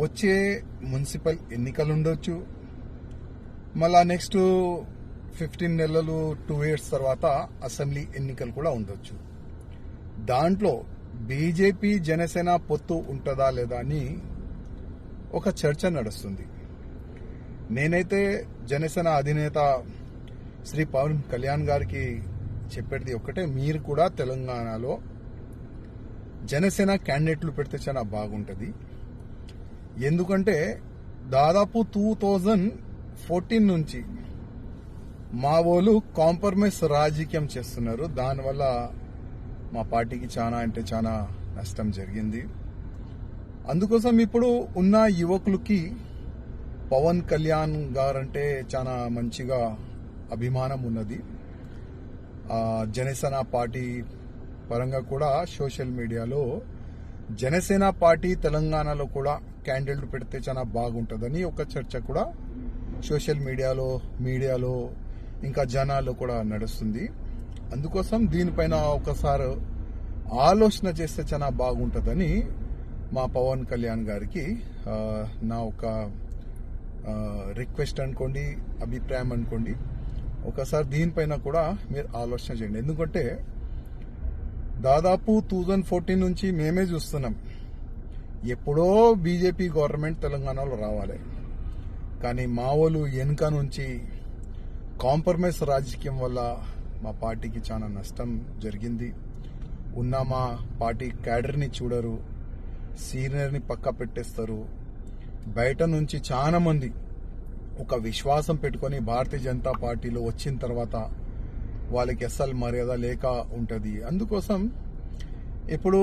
వచ్చే మున్సిపల్ ఎన్నికలు ఉండొచ్చు, మళ్ళా నెక్స్ట్ 15 నెలలు 2 years తర్వాత అసెంబ్లీ ఎన్నికలు కూడా ఉండొచ్చు. దాంట్లో బీజేపీ జనసేన పొత్తు ఉంటుందా లేదా అని ఒక చర్చ నడుస్తుంది. నేనైతే జనసేన అధినేత శ్రీ పవన్ కళ్యాణ్ గారికి చెప్పేది ఒకటే, మీరు కూడా తెలంగాణలో జనసేన క్యాండిడేట్లు పెడితే చాలా బాగుంటుంది. ఎందుకంటే దాదాపు 2014 నుంచి మా వాళ్ళు కాంప్రమైజ్ రాజకీయం చేస్తున్నారు. దానివల్ల మా పార్టీకి చాలా అంటే చాలా నష్టం జరిగింది. అందుకోసం ఇప్పుడు ఉన్న యువకులకి పవన్ కళ్యాణ్ గారంటే చాలా మంచిగా అభిమానం ఉన్నది. జనసేన పార్టీ పరంగా కూడా సోషల్ మీడియాలో జనసేన పార్టీ తెలంగాణలో కూడా క్యాండిడేట్లు పెడితే చాలా బాగుంటుందని ఒక చర్చ కూడా సోషల్ మీడియాలో ఇంకా జనాల్లో కూడా నడుస్తుంది. అందుకోసం దీనిపైన ఒకసారి ఆలోచన చేస్తే చాలా బాగుంటుందని మా పవన్ కళ్యాణ్ గారికి నా ఒక రిక్వెస్ట్ అనుకోండి, అభిప్రాయం అనుకోండి. ఒకసారి దీనిపైన కూడా మీరు ఆలోచన చేయండి. ఎందుకంటే దాదాపు 2014 నుంచి మేమే చూస్తున్నాం, ఎప్పుడో బీజేపీ గవర్నమెంట్ తెలంగాణలో రావాలి, కానీ మా వాళ్ళు వెనుక నుంచి కాంప్రమైజ్ రాజకీయం వల్ల మా పార్టీకి చాలా నష్టం జరిగింది. ఉన్న మా పార్టీ క్యాడర్ని చూడరు, సీనియర్ని పక్క పెట్టేస్తారు. బయట నుంచి చాలా మంది ఒక విశ్వాసం పెట్టుకొని భారతీయ జనతా పార్టీలో వచ్చిన తర్వాత వాళ్ళకి అస్సలు మర్యాద లేక ఉంటుంది. అందుకోసం ఇప్పుడు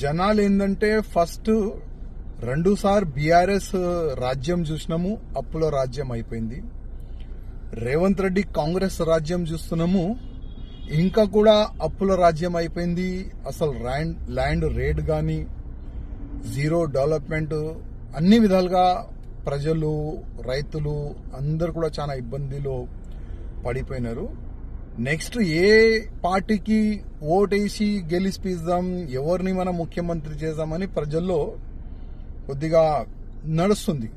జనాలు ఏంటంటే ఫస్ట్ 2 సార్లు బీఆర్ఎస్ రాజ్యం చూసినాము, అప్పుల రాజ్యం అయిపోయింది. రేవంత్ రెడ్డి కాంగ్రెస్ రాజ్యం చూస్తున్నాము, ఇంకా కూడా అప్పుల రాజ్యం అయిపోయింది. అసలు ల్యాండ్ రేట్ కానీ జీరో డెవలప్మెంట్, అన్ని విధాలుగా ప్రజలు రైతులు అందరు కూడా చాలా ఇబ్బందిలో పడిపోయినారు. నెక్స్ట్ ఏ పార్టీకి ఓటేసి గెలిపిద్దాం, ఎవరిని మనం ముఖ్యమంత్రి చేద్దామని ప్రజల్లో కొద్దిగా నడుస్తుంది.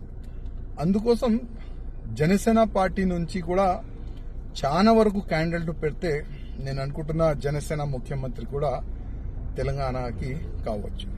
అందుకోసం జనసేన పార్టీ నుంచి కూడా చాలా వరకు క్యాండిడేట్లు పెడితే నేను అనుకుంటున్నా జనసేన ముఖ్యమంత్రి కూడా తెలంగాణకి కావచ్చు.